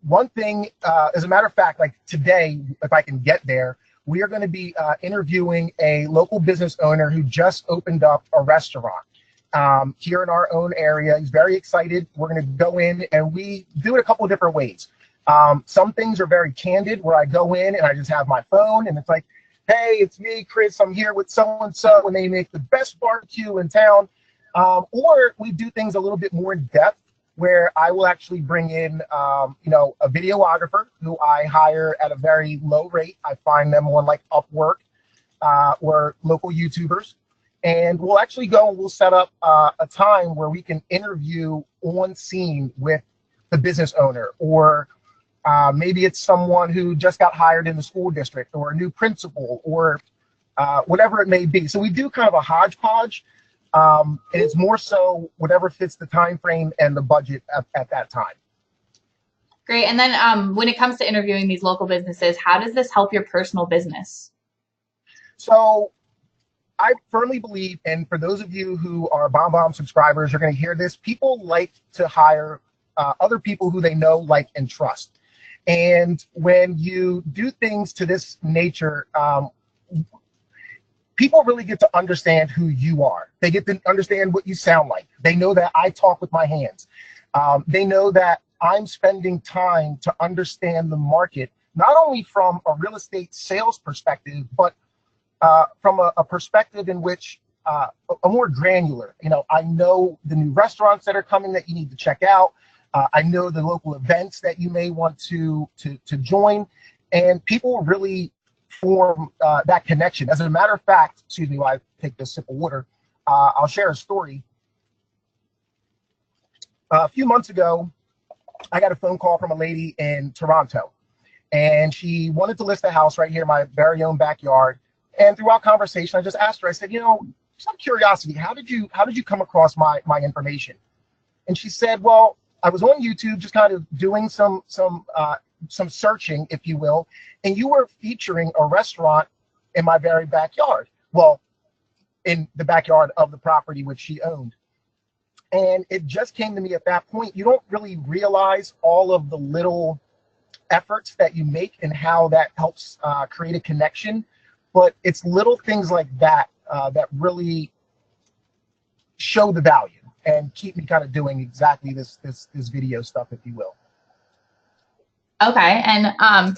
One thing, as a matter of fact, like today, if I can get there, we are going to be interviewing a local business owner who just opened up a restaurant here in our own area. He's very excited. We're going to go in and we do it a couple of different ways. Some things are very candid where I go in and I just have my phone and it's like, hey, it's me, Chris. I'm here with so-and-so and they make the best barbecue in town. Or we do things a little bit more in depth, where I will actually bring in, you know, a videographer who I hire at a very low rate. I find them on like Upwork or local YouTubers. And we'll actually go and we'll set up a time where we can interview on scene with the business owner, or maybe it's someone who just got hired in the school district, or a new principal, or whatever it may be. So we do kind of a hodgepodge. And it's more so whatever fits the time frame and the budget at that time. Great. And then when it comes to interviewing these local businesses, how does this help your personal business? So I firmly believe, and for those of you who are BombBomb subscribers, you're going to hear this, people like to hire other people who they know, like, and trust. And when you do things to this nature, people really get to understand who you are. They get to understand what you sound like. They know that I talk with my hands. They know that I'm spending time to understand the market, not only from a real estate sales perspective, but from a perspective in which a more granular. You know, I know the new restaurants that are coming that you need to check out. I know the local events that you may want to join, and people really form that connection. As a matter of fact, excuse me while I take this sip of water, I'll share a story. A few months ago, I got a phone call from a lady in Toronto, and she wanted to list a house right here in my very own backyard. And throughout conversation, I just asked her, I said, you know, just out of curiosity, how did you come across my information? And she said, well, I was on YouTube just kind of doing some searching, if you will, and you were featuring a restaurant in my very backyard. Well, in the backyard of the property which she owned. And it just came to me at that point, you don't really realize all of the little efforts that you make and how that helps create a connection. But it's little things like that that really show the value and keep me kind of doing exactly this video stuff, if you will. Okay, and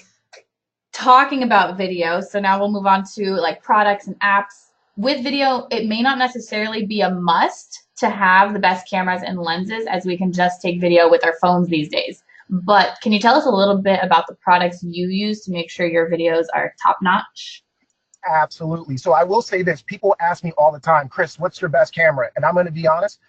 talking about video, so now we'll move on to like products and apps. With video, it may not necessarily be a must to have the best cameras and lenses, as we can just take video with our phones these days. But can you tell us a little bit about the products you use to make sure your videos are top-notch? Absolutely. So I will say this. People ask me all the time, Chris, what's your best camera? And I'm going to be honest,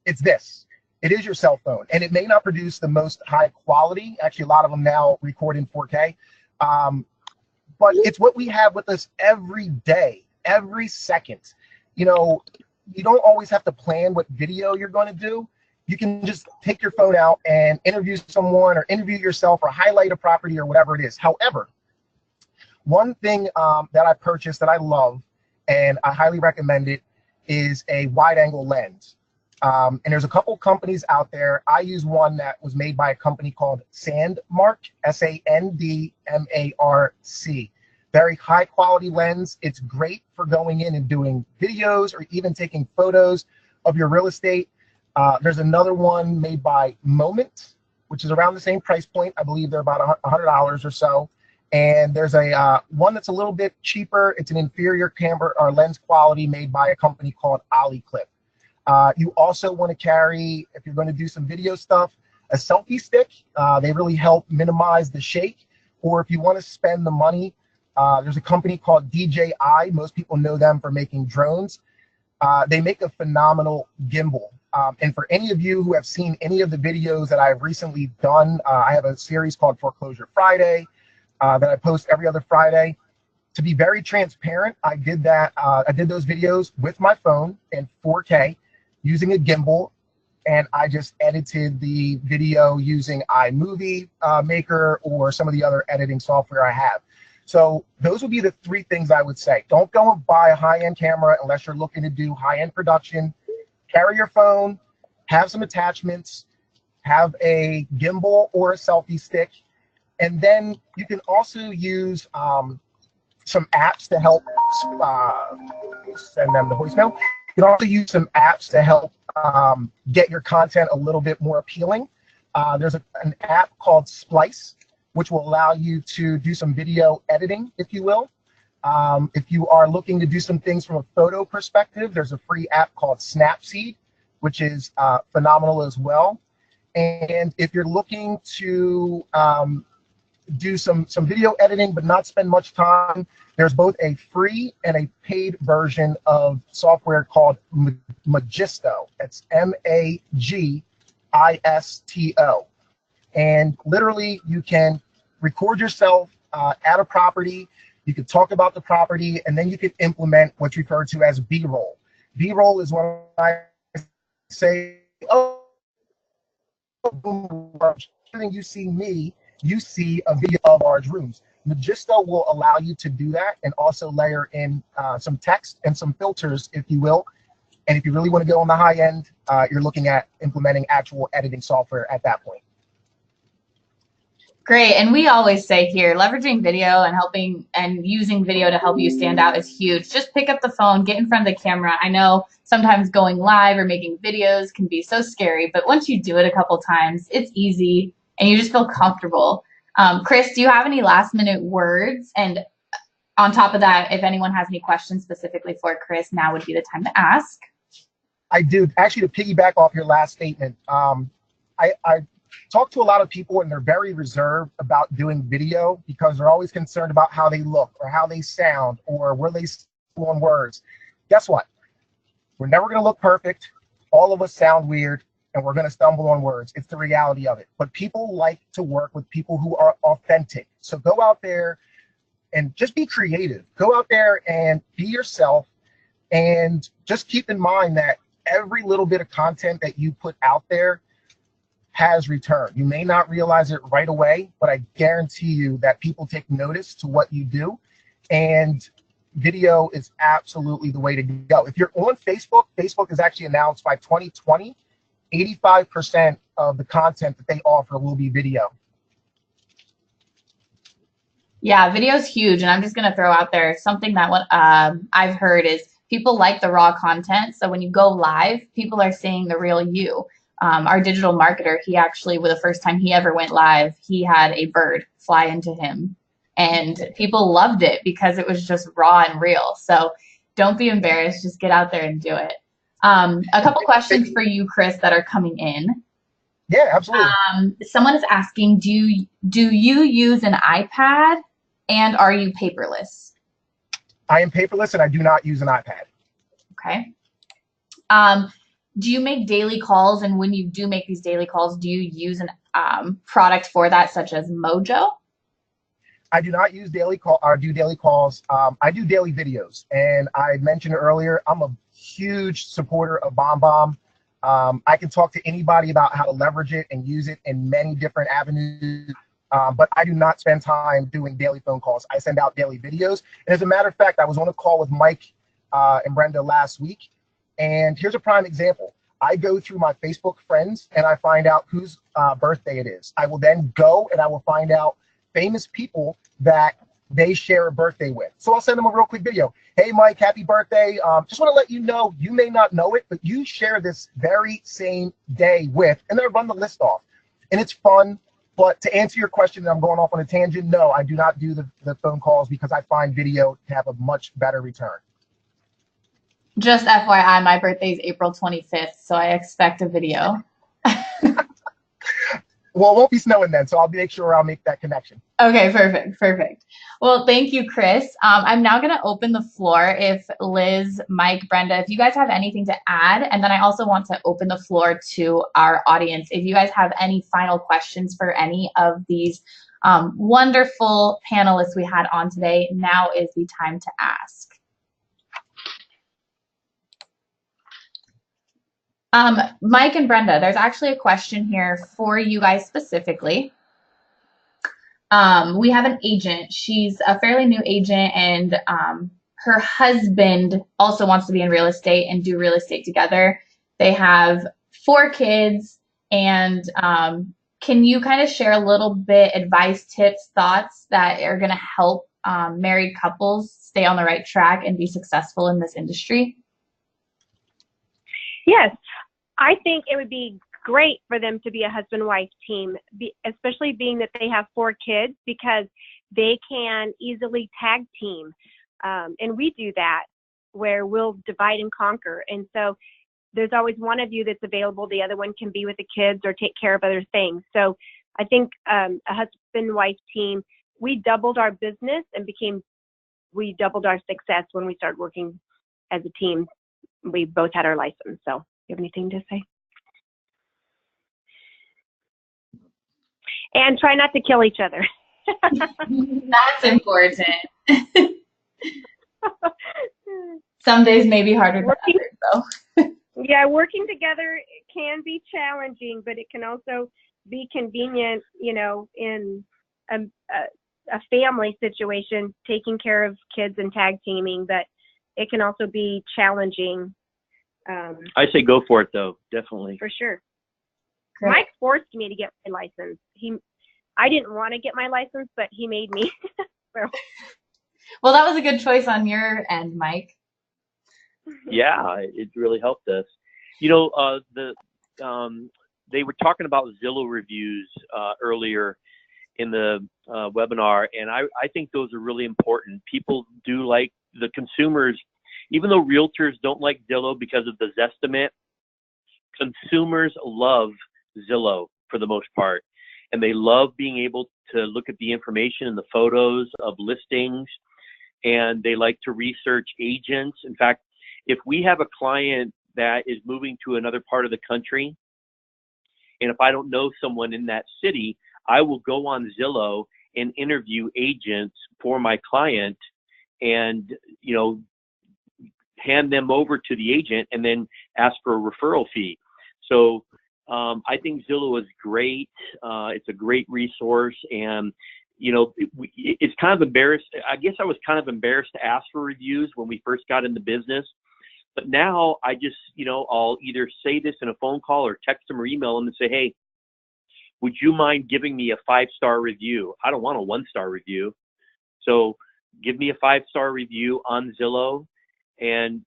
it's this. It is your cell phone. And it may not produce the most high quality. Actually, a lot of them now record in 4K. But it's what we have with us every day, every second. You know, you don't always have to plan what video you're going to do. You can just take your phone out and interview someone or interview yourself or highlight a property or whatever it is. However, one thing that I purchased that I love and I highly recommend it is a wide angle lens. And there's a couple companies out there. I use one that was made by a company called Sandmarc, Sandmarc. Very high quality lens. It's great for going in and doing videos or even taking photos of your real estate. There's another one made by Moment, which is around the same price point. I believe they're about $100 or so. And there's a one that's a little bit cheaper. It's an inferior camera or lens quality made by a company called Clip. You also want to carry, if you're going to do some video stuff, a selfie stick. They really help minimize the shake. Or if you want to spend the money, there's a company called DJI. Most people know them for making drones. They make a phenomenal gimbal. And for any of you who have seen any of the videos that I've recently done, I have a series called Foreclosure Friday that I post every other Friday. To be very transparent, I did that. I did those videos with my phone in 4K using a gimbal, and I just edited the video using iMovie Maker or some of the other editing software I have. So those would be the three things I would say. Don't go and buy a high-end camera unless you're looking to do high-end production. Carry your phone, have some attachments, have a gimbal or a selfie stick, and then you can also use some apps to help send them the voicemail. You can also use some apps to help get your content a little bit more appealing. There's an app called Splice, which will allow you to do some video editing, if you will. If you are looking to do some things from a photo perspective, there's a free app called Snapseed, which is phenomenal as well. And if you're looking to do some video editing but not spend much time, there's both a free and a paid version of software called Magisto. It's Magisto. And literally you can record yourself at a property, you can talk about the property, and then you can implement what's referred to as B-roll. B-roll is when I say, oh, boom, you see me, you see a video of our rooms. Magisto will allow you to do that and also layer in some text and some filters, if you will. And if you really want to go on the high end, you're looking at implementing actual editing software at that point. Great. And we always say here, leveraging video and helping and using video to help you stand out is huge. Just pick up the phone, get in front of the camera. I know sometimes going live or making videos can be so scary, but once you do it a couple times, it's easy and you just feel comfortable. Chris, do you have any last minute words? And on top of that, if anyone has any questions specifically for Chris, now would be the time to ask. I do. Actually, to piggyback off your last statement, I talk to a lot of people and they're very reserved about doing video because they're always concerned about how they look or how they sound or where they stumble on words. Guess what? We're never going to look perfect. All of us sound weird and we're going to stumble on words. It's the reality of it. But people like to work with people who are authentic. So go out there and just be creative. Go out there and be yourself. And just keep in mind that every little bit of content that you put out there has return. You may not realize it right away, but I guarantee you that people take notice to what you do. And video is absolutely the way to go. If you're on Facebook, Facebook has actually announced by 2020, 85% of the content that they offer will be video. Yeah, video is huge. And I'm just going to throw out there something that what I've heard is people like the raw content. So when you go live, people are seeing the real you. Our digital marketer, he actually, with the first time he ever went live, he had a bird fly into him. And people loved it because it was just raw and real. So don't be embarrassed. Just get out there and do it. A couple questions for you, Chris, that are coming in. Yeah, absolutely. Someone is asking, do you use an iPad and are you paperless? I am paperless and I do not use an iPad. Okay. Do you make daily calls? And when you do make these daily calls, do you use an product for that, such as Mojo? I do not use daily call or do daily calls. I do daily videos, and I mentioned earlier, I'm a huge supporter of BombBomb. I can talk to anybody about how to leverage it and use it in many different avenues, but I do not spend time doing daily phone calls. I send out daily videos. And as a matter of fact, I was on a call with Mike and Brenda last week, and here's a prime example. I go through my Facebook friends and I find out whose birthday it is. I will then go and I will find out famous people that they share a birthday with. So I'll send them a real quick video. Hey, Mike, happy birthday. Just want to let you know, you may not know it, but you share this very same day with, and then run the list off. And it's fun. But to answer your question, I'm going off on a tangent. No, I do not do the phone calls because I find video to have a much better return. Just FYI, my birthday is April 25th, so I expect a video. Well, it won't be snowing then, so I'll make sure I'll make that connection. Okay, perfect. Well, thank you, Chris. I'm now going to open the floor if Liz, Mike, Brenda, if you guys have anything to add, and then I also want to open the floor to our audience. If you guys have any final questions for any of these wonderful panelists we had on today, now is the time to ask. Mike and Brenda, there's actually a question here for you guys specifically. We have an agent. She's a fairly new agent, and her husband also wants to be in real estate and do real estate together. They have 4 kids, and can you kind of share a little bit advice, tips, thoughts that are going to help married couples stay on the right track and be successful in this industry? Yes, I think it would be great for them to be a husband-wife team, especially being that they have 4 kids, because they can easily tag team. And we do that where we'll divide and conquer. And so there's always one of you that's available. The other one can be with the kids or take care of other things. So I think a husband-wife team, we doubled our business and we doubled our success when we started working as a team. We both had our license. So you have anything to say? And try not to kill each other. That's important. Some days may be harder than others, though. Yeah, working together can be challenging, but it can also be convenient, you know, in a family situation, taking care of kids and tag teaming, but it can also be challenging. I say go for it, though, definitely. For sure. Great. Mike forced me to get my license. I didn't want to get my license, but he made me. So. Well, that was a good choice on your end, Mike. Yeah, it really helped us. You know, they were talking about Zillow Reviews earlier in the webinar, and I think those are really important. People do like the consumers, even though realtors don't like Zillow because of the Zestimate, consumers love Zillow for the most part. And they love being able to look at the information and the photos of listings, and they like to research agents. In fact, if we have a client that is moving to another part of the country, and if I don't know someone in that city, I will go on Zillow and interview agents for my client and, you know, hand them over to the agent and then ask for a referral fee. So I think Zillow is great. It's a great resource, and it's kind of embarrassed. I guess I was kind of embarrassed to ask for reviews when we first got in the business, but now I just, I'll either say this in a phone call or text them or email them and say, hey, would you mind giving me a 5-star review? I don't want a 1-star review. So give me a 5-star review on Zillow, and,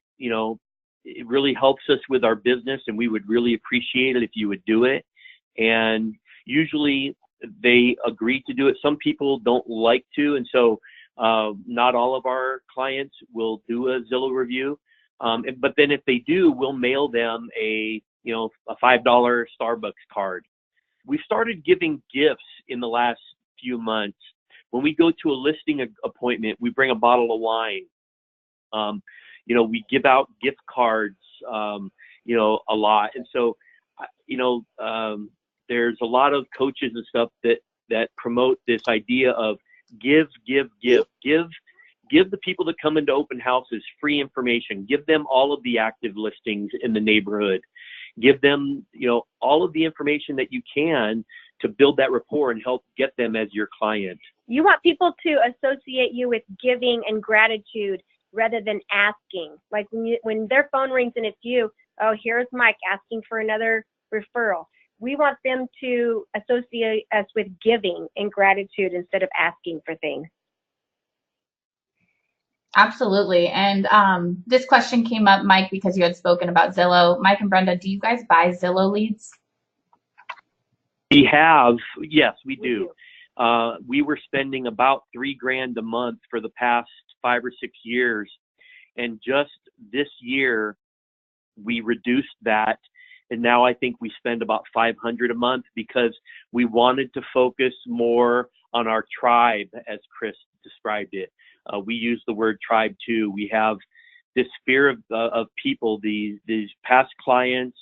it really helps us with our business, and we would really appreciate it if you would do it. And usually they agree to do it. Some people don't like to, and so not all of our clients will do a Zillow review. But then if they do, we'll mail them a $5 Starbucks card. We started giving gifts in the last few months. When we go to a listing appointment, we bring a bottle of wine. We give out gift cards, a lot. And so, there's a lot of coaches and stuff that promote this idea of give the people that come into open houses free information. Give them all of the active listings in the neighborhood. Give them, all of the information that you can to build that rapport and help get them as your client. You want people to associate you with giving and gratitude rather than asking. Like when their phone rings and it's you, oh, here's Mike asking for another referral. We want them to associate us with giving and gratitude instead of asking for things. Absolutely. And this question came up, Mike, because you had spoken about Zillow. Mike and Brenda, do you guys buy Zillow leads? We have, yes, we do. We were spending about $3,000 a month for the past 5 or 6 years. And just this year, we reduced that. And now I think we spend about $500 a month because we wanted to focus more on our tribe, as Chris described it. We use the word tribe too. We have this sphere of people, these past clients,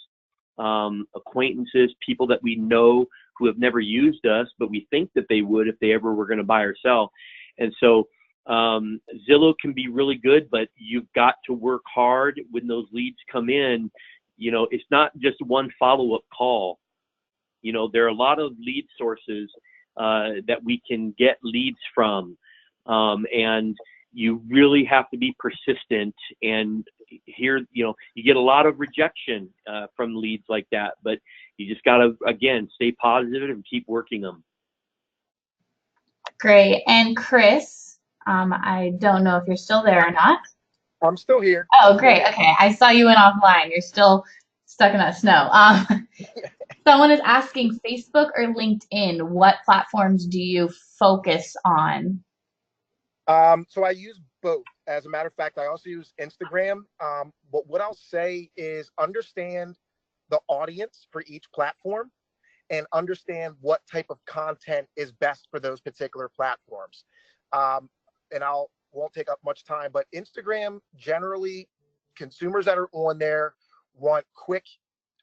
acquaintances, people that we know who have never used us, but we think that they would if they ever were going to buy or sell. And so Zillow can be really good, but you've got to work hard when those leads come in. It's not just one follow-up call. There are a lot of lead sources that we can get leads from. And you really have to be persistent, and here, you get a lot of rejection from leads like that, but you just got to, again, stay positive and keep working them. Great. And Chris, I don't know if you're still there or not. I'm still here. Oh, great. Okay. I saw you went offline. You're still stuck in that snow. Someone is asking, Facebook or LinkedIn, what platforms do you focus on? So I use both. As a matter of fact, I also use Instagram. But what I'll say is understand the audience for each platform and understand what type of content is best for those particular platforms. And won't take up much time, but Instagram, generally, consumers that are on there want quick,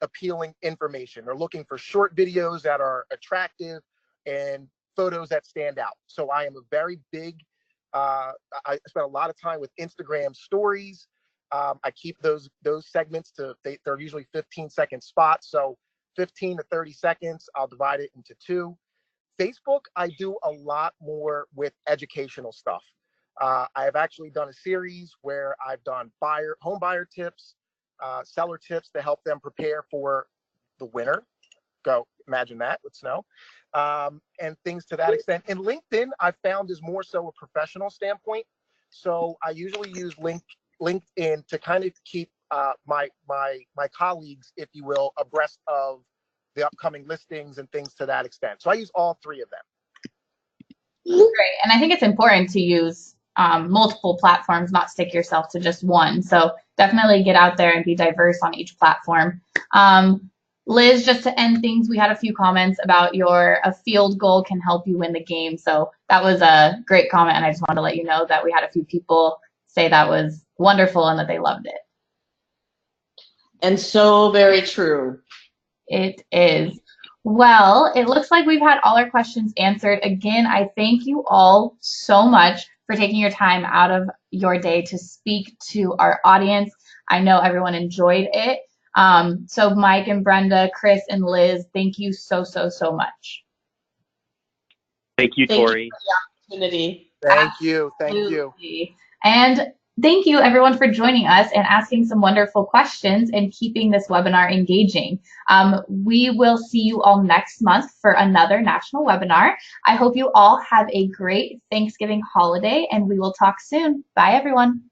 appealing information. They're looking for short videos that are attractive and photos that stand out. So I am a very big, I spend a lot of time with Instagram stories. I keep those segments they're usually 15-second spots. So 15 to 30 seconds, I'll divide it into 2. Facebook, I do a lot more with educational stuff. I have actually done a series where I've done home buyer tips, seller tips to help them prepare for the winter. Go imagine that with snow, and things to that extent. And LinkedIn, I found, is more so a professional standpoint. So I usually use LinkedIn to kind of keep my colleagues, if you will, abreast of the upcoming listings and things to that extent. So I use all 3 of them. Great. And I think it's important to use multiple platforms, not stick yourself to just one. So definitely get out there and be diverse on each platform. Liz, just to end things, we had a few comments about a field goal can help you win the game. So that was a great comment. And I just wanted to let you know that we had a few people say that was wonderful and that they loved it. And so very true. It is. Well, it looks like we've had all our questions answered. Again, I thank you all so much for taking your time out of your day to speak to our audience. I know everyone enjoyed it. So Mike and Brenda, Chris and Liz, thank you so, so, so much. Thank you, Thank Tori. you for the opportunity. Thank you. Thank you. Absolutely. And thank you everyone for joining us and asking some wonderful questions and keeping this webinar engaging. We will see you all next month for another national webinar. I hope you all have a great Thanksgiving holiday, and we will talk soon. Bye, everyone.